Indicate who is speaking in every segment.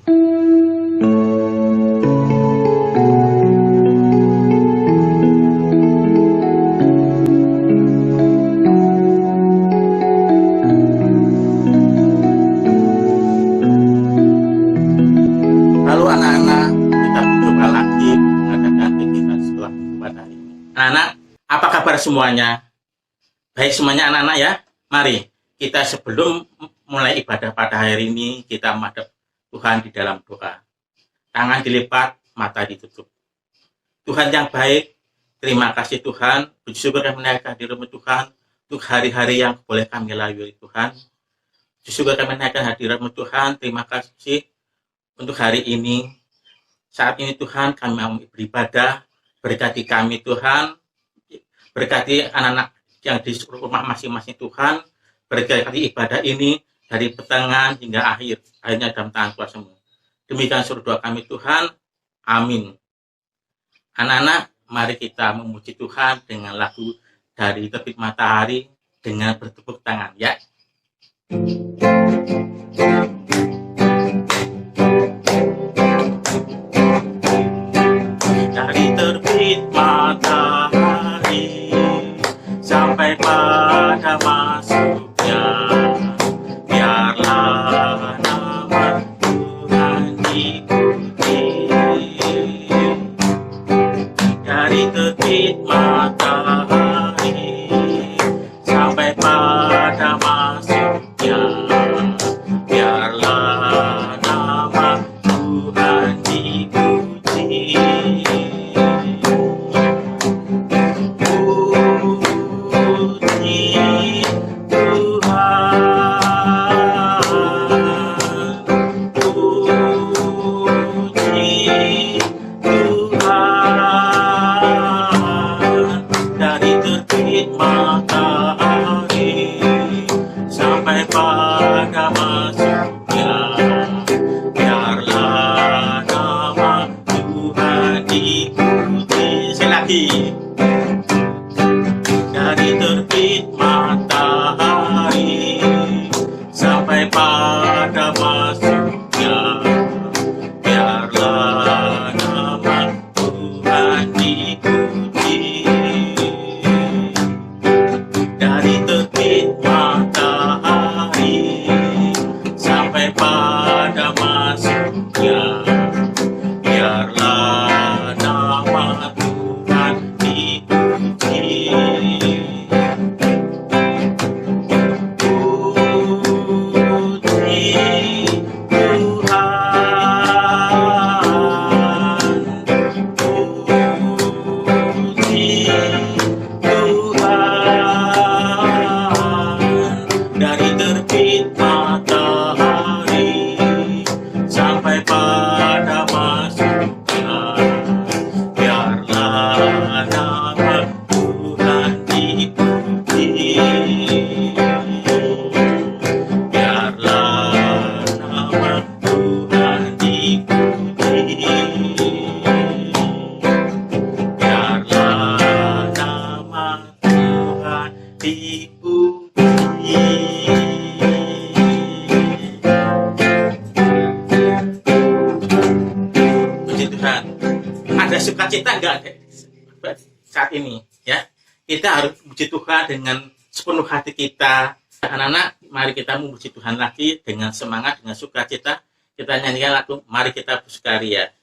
Speaker 1: Halo anak-anak, kita berjumpa lagi mengadakan kegiatan sekolah pada hari ini. Anak-anak, apa kabar semuanya? Baik semuanya anak-anak ya. Mari kita sebelum mulai ibadah pada hari ini, kita menghadap Tuhan di dalam doa. Tangan dilipat, mata ditutup. Tuhan yang baik, terima kasih Tuhan. Puji syukur kami menaikkan hadirat Tuhan untuk hari-hari yang boleh kami lalui Tuhan. Puji syukur kami menaikkan hadirat Tuhan. Terima kasih untuk hari ini. Saat ini Tuhan kami mau beribadah. Berkati kami Tuhan. Berkati anak-anak yang di rumah masing-masing Tuhan. Berkati ibadah ini dari pertengahan hingga akhir. Akhirnya dalam tangan kuasa-Mu. Demikian suruh doa kami Tuhan. Amin. Anak-anak, mari kita memuji Tuhan dengan lagu dari Terbit Matahari dengan bertepuk tangan ya. Dari terbit matahari sampai pada masuknya, biarlah nama Tuhan dipuji. Dari terbit matahari sampai pada masuknya, biarlah nama Tuhan dipuji. Matahari sampai pada masuknya, biarlah nama Tuhan dipuji. Sekali lagi. Dari terbit matahari sampai pada masuknya, biarlah nama Tuhan dipuji. Dari terbit matahari sampai pada masuknya, biarlah nama Tuhan dipuji. Dari terbit matahari sampai pada masuknya, biarlah nama Tuhan dipuji. Biarlah nama Tuhan dipuji. Biarlah nama Tuhan dipuji. Puji Tuhan. Ada sukacita enggak saat ini ya? Kita harus puji Tuhan dengan sepenuh hati kita. Anak-anak, mari kita memuji Tuhan lagi dengan semangat, dengan sukacita. Kita nyanyikan lagu Mari Kita Bersukaria.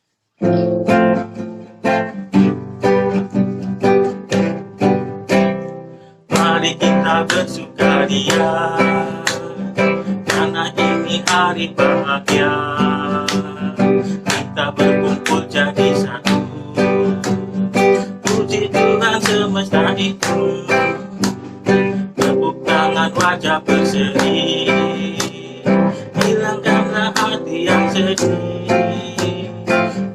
Speaker 1: Mari kita bersukaria, karena ini hari bahagia. Kita berkumpul jadi satu, puji Tuhan semesta itu. Tepuk tangan wajah berseri, hilangkanlah hati yang sedih.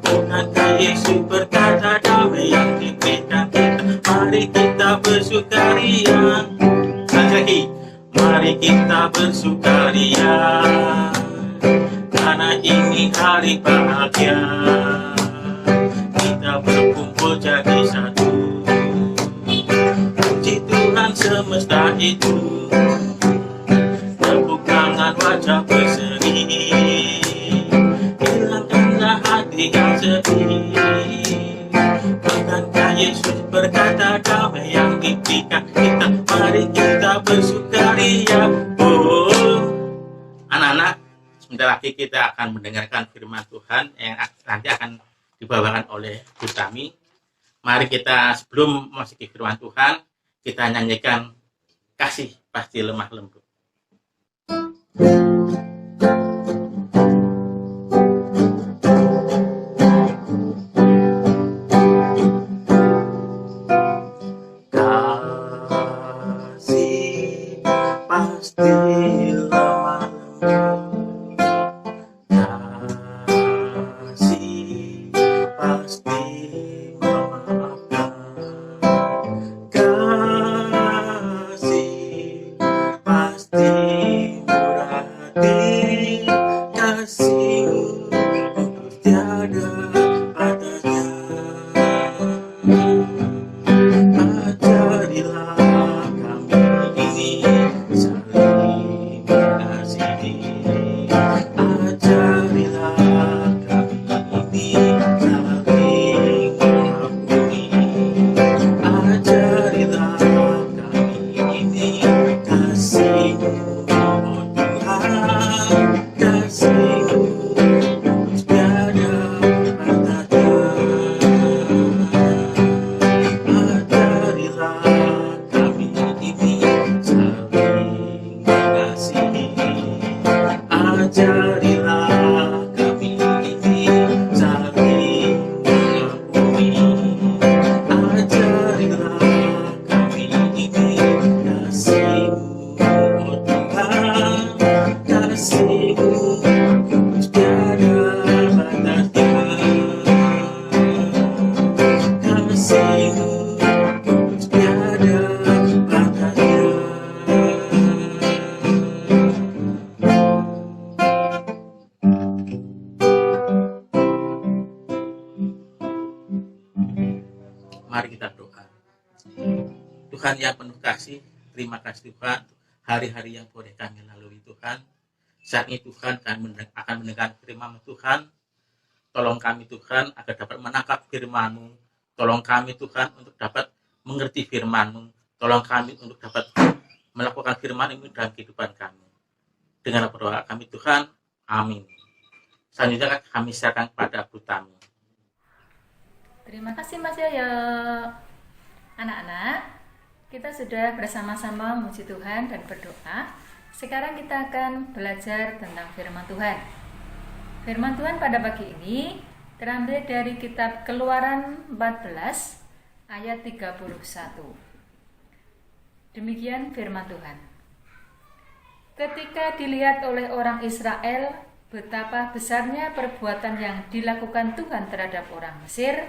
Speaker 1: Bukankah Yesus berkata damai yang diberikan kita. Mari kita bersukaria. Sekali lagi, mari kita bersukaria, karena ini hari bahagia. Kita berkumpul jadi satu, puji Tuhan semesta itu. Tepuk tangan wajah berseri, yang sedih. Bukankah Yesus berkata damai yang diberikan kita, mari kita bersukaria. Oh, anak-anak, sebentar lagi kita akan mendengarkan firman Tuhan yang nanti akan dibawakan oleh Bu Tami. Mari kita sebelum memasuki firman Tuhan, kita nyanyikan Kasih Pasti Lemah Lembut. Kasih pasti lemah lembut, kasih pasti memaafkan, kasih pasti murah hati, kasih-Mu untuk tiada batasnya. Ajarilah kami ini saling mengasihi, ajarilah kami ini saling mengampuni, ajarilah kami ini kasih-Mu, oh Tuhan, kasih-Mu tiada batasnya. Ajarilah kami ini saling mengasihi, ajarilah kami ini saling mengampuni, ajarilah kami ini kasih-Mu, oh Tuhan, kasih-Mu tiada batasnya, kasih-Mu tiada batasnya. Mari kita doa. Tuhan yang penuh kasih, terima kasih Tuhan hari-hari yang boleh kami lalui Tuhan. Saat ini Tuhan kami akan mendengar firman Tuhan. Tolong kami Tuhan agar dapat menangkap firman-Mu. Tolong kami Tuhan untuk dapat mengerti firman-Mu. Tolong kami untuk dapat melakukan firman-Mu dalam kehidupan kami. Dengarlah doa kami Tuhan. Amin. Selanjutnya kami serahkan kepada Bu Tami.
Speaker 2: Terima kasih Mas Yoyo. Anak-anak, kita sudah bersama-sama memuji Tuhan dan berdoa. Sekarang kita akan belajar tentang firman Tuhan. Firman Tuhan pada pagi ini terambil dari kitab Keluaran 14 ayat 31. Demikian firman Tuhan. Ketika dilihat oleh orang Israel betapa besarnya perbuatan yang dilakukan Tuhan terhadap orang Mesir,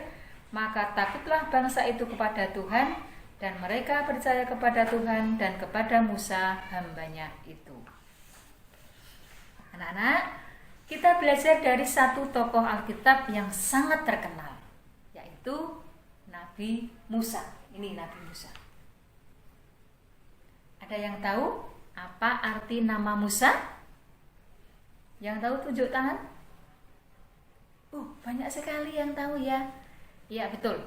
Speaker 2: maka takutlah bangsa itu kepada Tuhan, dan mereka percaya kepada Tuhan dan kepada Musa hambanya itu. Anak-anak, kita belajar dari satu tokoh Alkitab yang sangat terkenal, yaitu Nabi Musa. Ini Nabi Musa. Ada yang tahu apa arti nama Musa? Yang tahu tunjuk tangan? Banyak sekali yang tahu ya. Ya betul,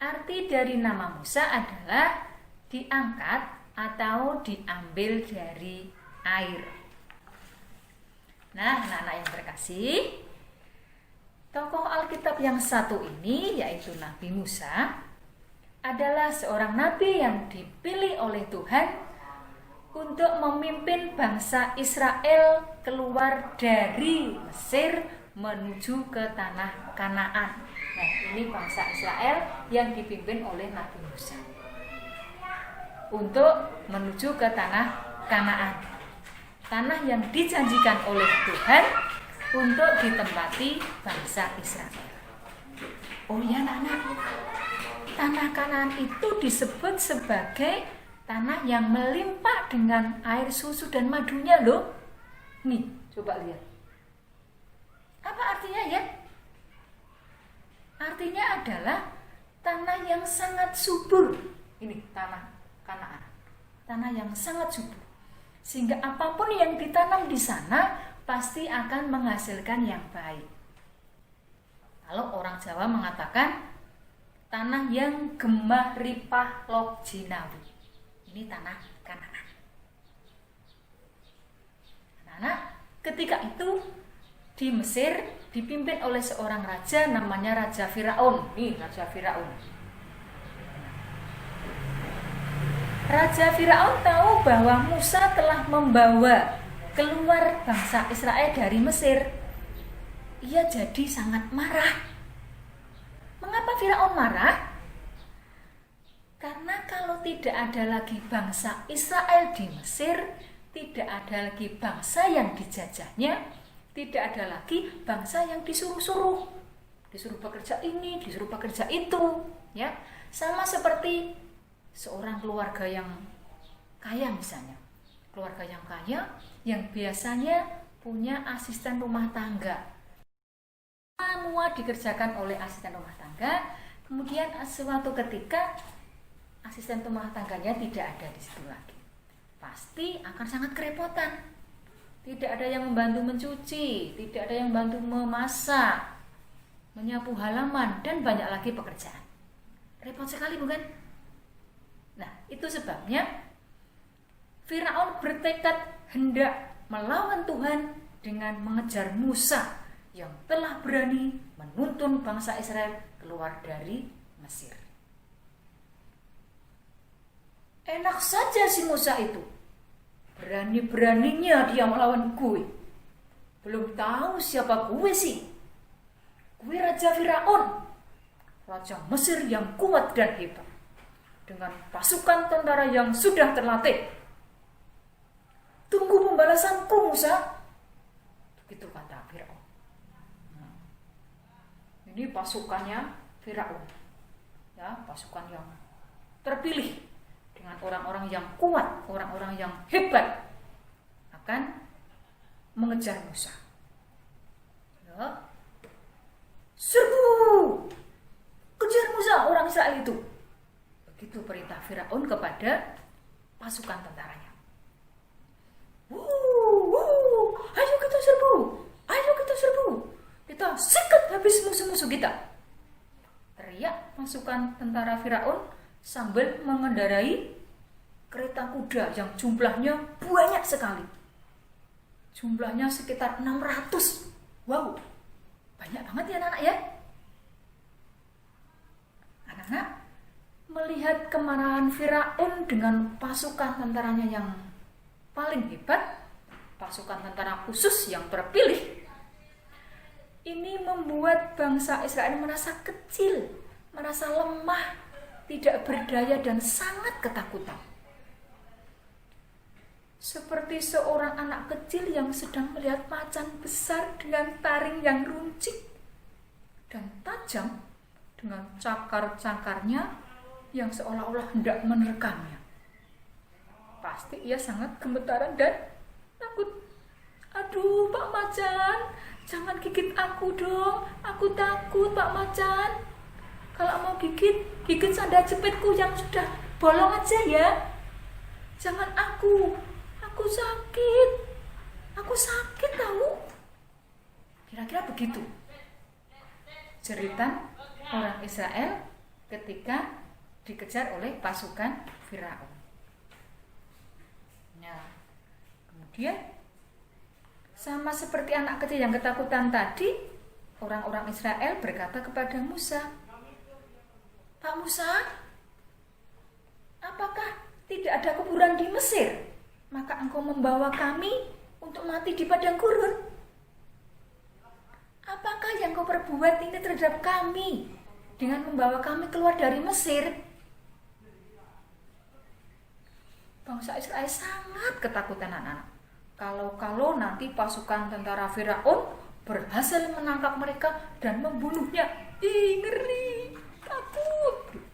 Speaker 2: arti dari nama Musa adalah diangkat atau diambil dari air. Nah, anak-anak yang terkasih, tokoh Alkitab yang satu ini, yaitu Nabi Musa, adalah seorang nabi yang dipilih oleh Tuhan untuk memimpin bangsa Israel keluar dari Mesir menuju ke tanah Kanaan. Nah, ini bangsa Israel yang dipimpin oleh Nabi Musa untuk menuju ke tanah Kanaan, tanah yang dijanjikan oleh Tuhan untuk ditempati bangsa Israel. Oh ya anak-anak, tanah Kanaan itu disebut sebagai tanah yang melimpah dengan air susu dan madunya loh. Nih, coba lihat. Apa artinya ya? Artinya adalah tanah yang sangat subur. Ini tanah Kanaan, tanah yang sangat subur, sehingga apapun yang ditanam di sana pasti akan menghasilkan yang baik. Kalau orang Jawa mengatakan tanah yang gemah ripah lok jinawi. Ini tanah Kanaan. Anak-anak, ketika itu di Mesir dipimpin oleh seorang raja namanya Raja Firaun. Nih, Raja Firaun. Raja Firaun tahu bahwa Musa telah membawa keluar bangsa Israel dari Mesir. Ia jadi sangat marah. Mengapa Firaun marah? Karena kalau tidak ada lagi bangsa Israel di Mesir, tidak ada lagi bangsa yang dijajahnya, tidak ada lagi bangsa yang disuruh-suruh. Disuruh bekerja ini, disuruh bekerja itu, ya. Sama seperti seorang keluarga yang kaya misalnya. Keluarga yang kaya yang biasanya punya asisten rumah tangga. Semua dikerjakan oleh asisten rumah tangga. Kemudian suatu ketika asisten rumah tangganya tidak ada di situ lagi. Pasti akan sangat kerepotan. Tidak ada yang membantu mencuci, tidak ada yang membantu memasak, menyapu halaman, dan banyak lagi pekerjaan. Repot sekali bukan? Nah, itu sebabnya Firaun bertekad hendak melawan Tuhan dengan mengejar Musa yang telah berani menuntun bangsa Israel keluar dari Mesir. Enak saja si Musa itu. Berani-beraninya dia melawan gue. Belum tahu siapa gue sih. Gue Raja Firaun, Raja Mesir yang kuat dan hebat, dengan pasukan tentara yang sudah terlatih. Tunggu pembalasanku, Musa. Begitu kata Firaun. Ini pasukannya Firaun, ya, pasukan yang terpilih dengan orang-orang yang kuat, orang-orang yang hebat akan mengejar Musa. Ya. Serbu, kejar Musa orang Israel itu. Begitu perintah Firaun kepada pasukan tentaranya. Ayo kita serbu, ayo kita serbu. Kita sikat habis musuh-musuh kita. Teriak pasukan tentara Firaun sambil mengendarai kereta kuda yang jumlahnya banyak sekali. Jumlahnya sekitar 600. Wow, banyak banget ya anak-anak ya. Anak-anak melihat kemarahan Firaun dengan pasukan tentaranya yang paling hebat, pasukan tentara khusus yang terpilih. Ini membuat bangsa Israel merasa kecil, merasa lemah, tidak berdaya dan sangat ketakutan. Seperti seorang anak kecil yang sedang melihat macan besar dengan taring yang runcing dan tajam dengan cakar-cakarnya yang seolah-olah hendak menerkamnya. Pasti ia sangat gemetaran dan takut. Aduh, Pak Macan, jangan gigit aku dong. Aku takut, Pak Macan. Kalau mau gigit sandal jepitku yang sudah bolong aja ya. Jangan aku sakit. Aku sakit tahu. Kira-kira begitu cerita orang Israel ketika dikejar oleh pasukan Firaun. Nah, kemudian sama seperti anak kecil yang ketakutan tadi, orang-orang Israel berkata kepada Musa, Pak Musa, apakah tidak ada kuburan di Mesir? Maka engkau membawa kami untuk mati di padang gurun. Apakah yang kau perbuat ini terhadap kami dengan membawa kami keluar dari Mesir? Bangsa Israel sangat ketakutan anak-anak. Kalau nanti pasukan tentara Firaun berhasil menangkap mereka dan membunuhnya. Ih, ngeri, takut.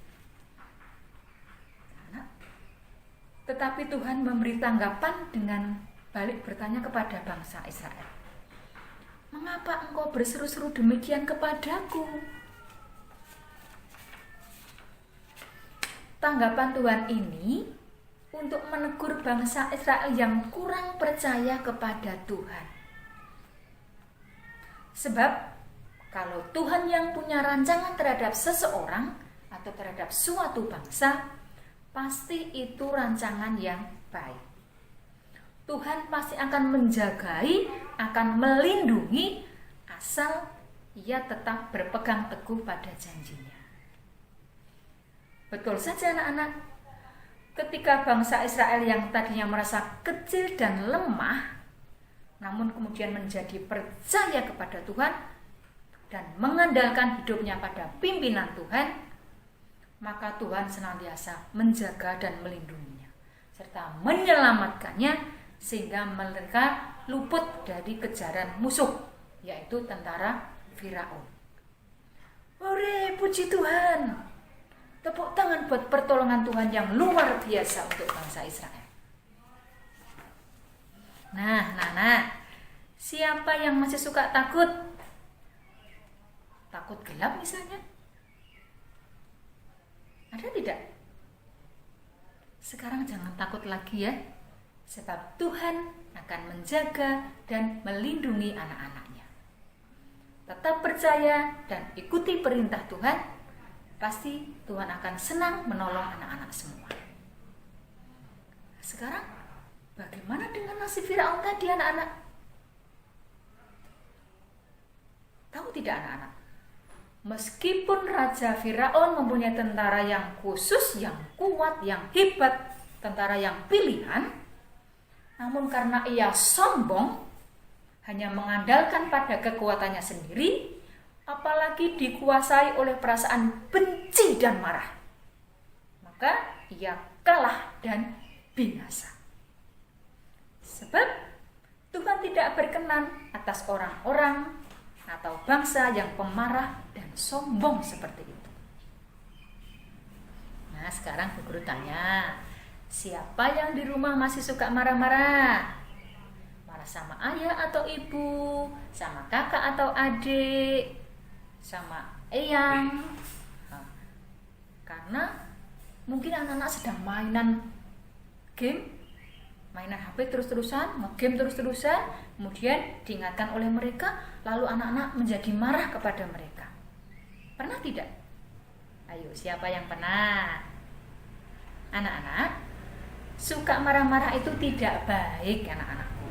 Speaker 2: Tetapi Tuhan memberi tanggapan dengan balik bertanya kepada bangsa Israel. Mengapa engkau berseru-seru demikian kepadaku? Tanggapan Tuhan ini untuk menegur bangsa Israel yang kurang percaya kepada Tuhan. Sebab Kalau Tuhan yang punya rancangan terhadap seseorang atau terhadap suatu bangsa, pasti itu rancangan yang baik. Tuhan pasti akan menjagai, akan melindungi, asal ia tetap berpegang teguh pada janjinya. Betul saja anak-anak, ketika bangsa Israel yang tadinya merasa kecil dan lemah, namun kemudian menjadi percaya kepada Tuhan dan mengandalkan hidupnya pada pimpinan Tuhan, maka Tuhan senantiasa menjaga dan melindunginya serta menyelamatkannya sehingga mereka luput dari kejaran musuh, yaitu tentara Firaun. Hore, puji Tuhan. Tepuk tangan buat pertolongan Tuhan yang luar biasa untuk bangsa Israel. Nah, siapa yang masih suka takut? Takut gelap misalnya? Ada tidak? Sekarang jangan takut lagi ya, sebab Tuhan akan menjaga dan melindungi anak-anaknya. Tetap percaya dan ikuti perintah Tuhan, pasti Tuhan akan senang menolong anak-anak semua. Sekarang, bagaimana dengan nasib Firaun tadi anak-anak? Tahu tidak anak-anak? Meskipun Raja Firaun mempunyai tentara yang khusus, yang kuat, yang hebat, tentara yang pilihan, namun karena ia sombong, hanya mengandalkan pada kekuatannya sendiri, apalagi dikuasai oleh perasaan benci dan marah, maka ia kalah dan binasa. Sebab Tuhan tidak berkenan atas orang-orang atau bangsa yang pemarah dan sombong seperti itu. Nah, sekarang Bu Guru tanya, siapa yang di rumah masih suka marah-marah? Marah sama ayah atau ibu, sama kakak atau adik, sama eyang. Nah, karena mungkin anak-anak sedang mainan HP terus-terusan, nge-game terus-terusan, kemudian diingatkan oleh mereka, lalu anak-anak menjadi marah kepada mereka. Pernah tidak? Ayo, siapa yang pernah? Anak-anak, suka marah-marah itu tidak baik anak-anakku.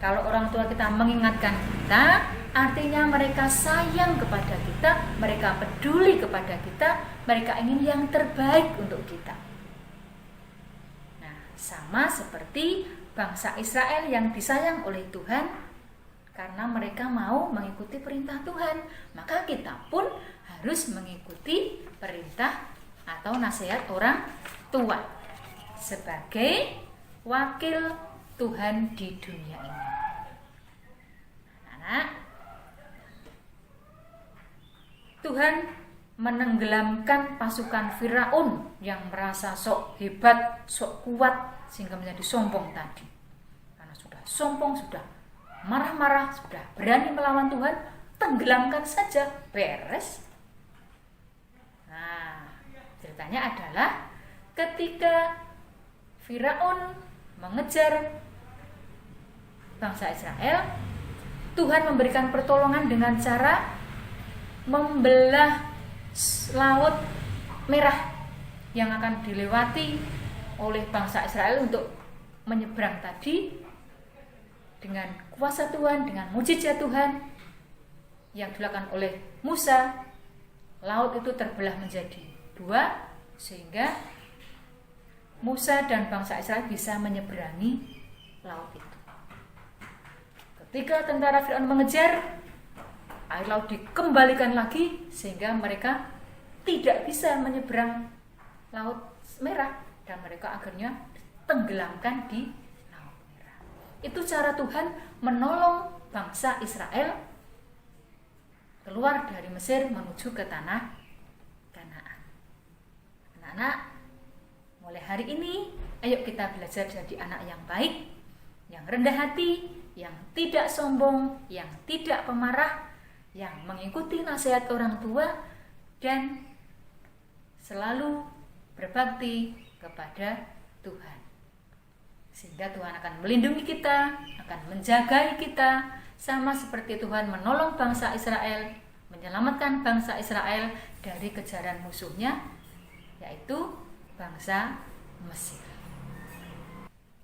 Speaker 2: Kalau orang tua kita mengingatkan kita, artinya mereka sayang kepada kita, mereka peduli kepada kita, mereka ingin yang terbaik untuk kita. Sama seperti bangsa Israel yang disayang oleh Tuhan karena mereka mau mengikuti perintah Tuhan, maka kita pun harus mengikuti perintah atau nasihat orang tua sebagai wakil Tuhan di dunia ini. Anak-anak, Tuhan menenggelamkan pasukan Firaun yang merasa sok hebat, sok kuat, sehingga menjadi sombong tadi. Karena sudah sombong, sudah marah-marah, sudah berani melawan Tuhan, tenggelamkan saja, beres. Nah, ceritanya adalah ketika Firaun mengejar bangsa Israel, Tuhan memberikan pertolongan dengan cara membelah Laut Merah yang akan dilewati oleh bangsa Israel untuk menyeberang tadi. Dengan kuasa Tuhan, dengan mujizat Tuhan yang dilakukan oleh Musa, laut itu terbelah menjadi dua sehingga Musa dan bangsa Israel bisa menyeberangi laut itu. Ketika tentara Firaun mengejar, air laut dikembalikan lagi sehingga mereka tidak bisa menyeberang Laut Merah dan mereka akhirnya tenggelamkan di Laut Merah. Itu cara Tuhan menolong bangsa Israel keluar dari Mesir menuju ke tanah Kanaan. Anak-anak, mulai hari ini ayo kita belajar jadi anak yang baik, yang rendah hati, yang tidak sombong, yang tidak pemarah, yang mengikuti nasihat orang tua dan selalu berbakti kepada Tuhan. Sehingga Tuhan akan melindungi kita, akan menjagai kita, sama seperti Tuhan menolong bangsa Israel, menyelamatkan bangsa Israel dari kejaran musuhnya, yaitu bangsa Mesir.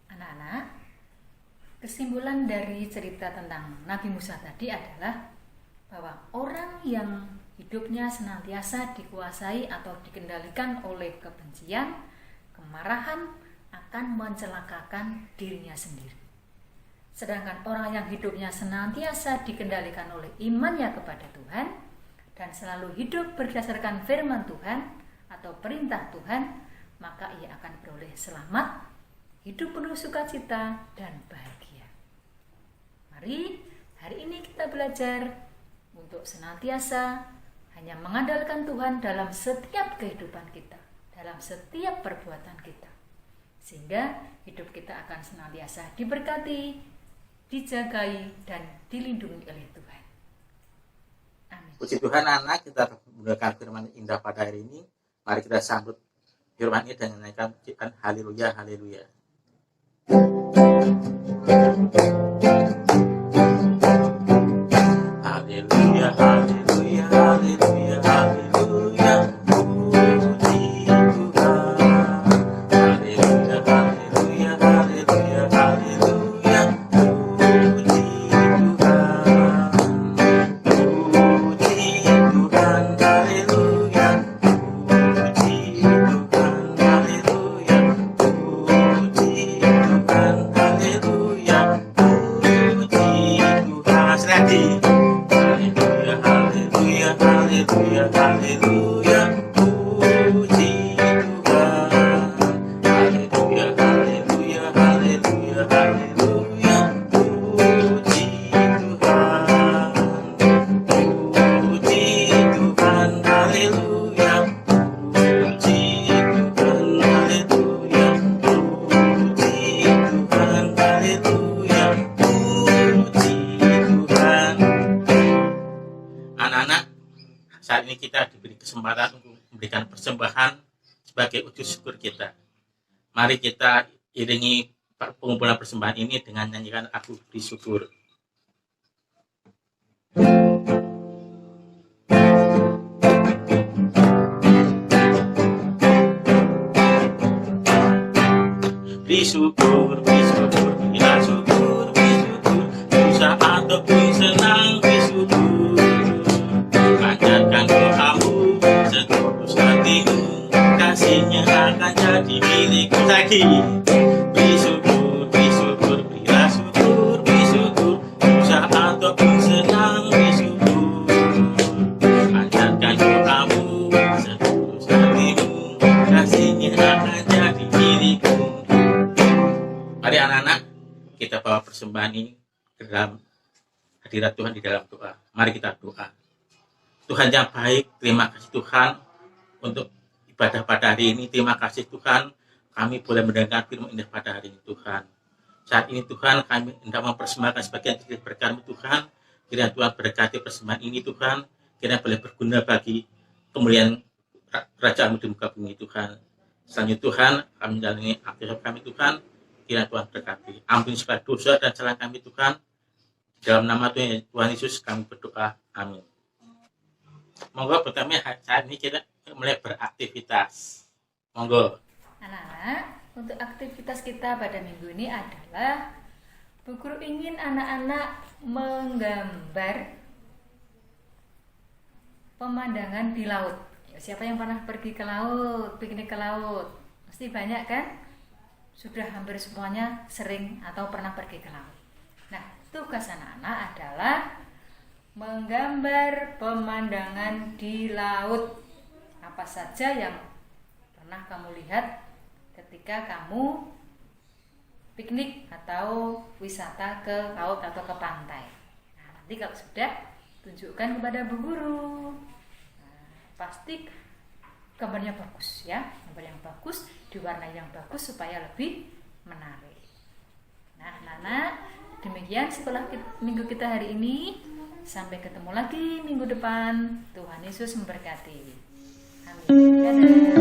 Speaker 2: Anak-anak, kesimpulan dari cerita tentang Nabi Musa tadi adalah bahwa orang yang hidupnya senantiasa dikuasai atau dikendalikan oleh kebencian, kemarahan, akan mencelakakan dirinya sendiri. Sedangkan orang yang hidupnya senantiasa dikendalikan oleh imannya kepada Tuhan dan selalu hidup berdasarkan firman Tuhan atau perintah Tuhan, maka ia akan beroleh selamat, hidup penuh sukacita dan bahagia. Mari hari ini kita belajar untuk senantiasa hanya mengandalkan Tuhan dalam setiap kehidupan kita, dalam setiap perbuatan kita, sehingga hidup kita akan senantiasa diberkati, dijagai, dan dilindungi oleh Tuhan. Amin.
Speaker 1: Puji Tuhan, anak, kita menggunakan firman indah pada hari ini. Mari kita sambut firman ini dengan menaikkan pujian haleluya, haleluya. Haleluya, haleluya, haleluya, haleluya. Puji Tuhan. Haleluya, haleluya, haleluya, haleluya. Puji Tuhan. Puji Tuhan, haleluya. Puji Tuhan, haleluya. Puji Tuhan, haleluya. Puji Tuhan. Sekali lagi. Haleluya, haleluya, haleluya, haleluya. Puji Tuhan. Haleluya, haleluya, haleluya, haleluya. Puji Tuhan. Puji Tuhan, haleluya. Puji Tuhan, haleluya. Puji Tuhan, haleluya. Puji Tuhan. Anak-anak, saat ini kita diberi kesempatan untuk memberikan persembahan sebagai wujud syukur kita. Mari kita iringi pengumpulan persembahan ini dengan nyanyikan Aku Beri Syukur. Beri syukur, beri syukur, bila syukur, beri syukur. Susah ataupun senang, beri syukur. Panjatkan doamu, setulus hatimu, kasihnya akan jadi milikmu. Lagi. Beri syukur, berilah syukur, beri syukur. Susah ataupun senang, beri syukur. Panjatkan doamu, setulus hatimu, kasihnya akan jadi milikmu. Mari anak-anak, kita bawa persembahan ini ke dalam hadirat Tuhan di dalam doa. Mari kita doa. Tuhan yang baik, terima kasih Tuhan untuk ibadah pada hari ini. Terima kasih Tuhan, kami boleh mendengar firman indah pada hari ini Tuhan. Saat ini Tuhan, kami hendak mempersembahkan sebagian dari berkat-Mu Tuhan. Kiranya Tuhan berkati persembahan ini Tuhan. Kiranya boleh berguna bagi kemuliaan kerajaan-Mu di muka bumi Tuhan. Selanjutnya Tuhan, kami menjalani aktivitas kami Tuhan. Kiranya Tuhan berkati. Ampuni segala dosa dan salah kami Tuhan. Dalam nama Tuhan Yesus kami berdoa. Amin. Monggo pertama saat ini kita mulai beraktivitas. Monggo.
Speaker 2: Anak-anak, untuk aktivitas kita pada minggu ini adalah Bu Guru ingin anak-anak menggambar pemandangan di laut. Siapa yang pernah pergi ke laut, piknik ke laut? Pasti banyak kan? Sudah hampir semuanya sering atau pernah pergi ke laut. Nah, tugas anak-anak adalah menggambar pemandangan di laut. Apa saja yang pernah kamu lihat ketika kamu piknik atau wisata ke laut atau ke pantai. Nah, nanti kalau sudah, tunjukkan kepada Bu Guru. Nah, pasti gambarnya bagus ya, gambar yang bagus, diwarnai yang bagus supaya lebih menarik. Nah, anak-anak, demikian setelah minggu kita hari ini. Sampai ketemu lagi minggu depan. Tuhan Yesus memberkati. Amin. Dadah.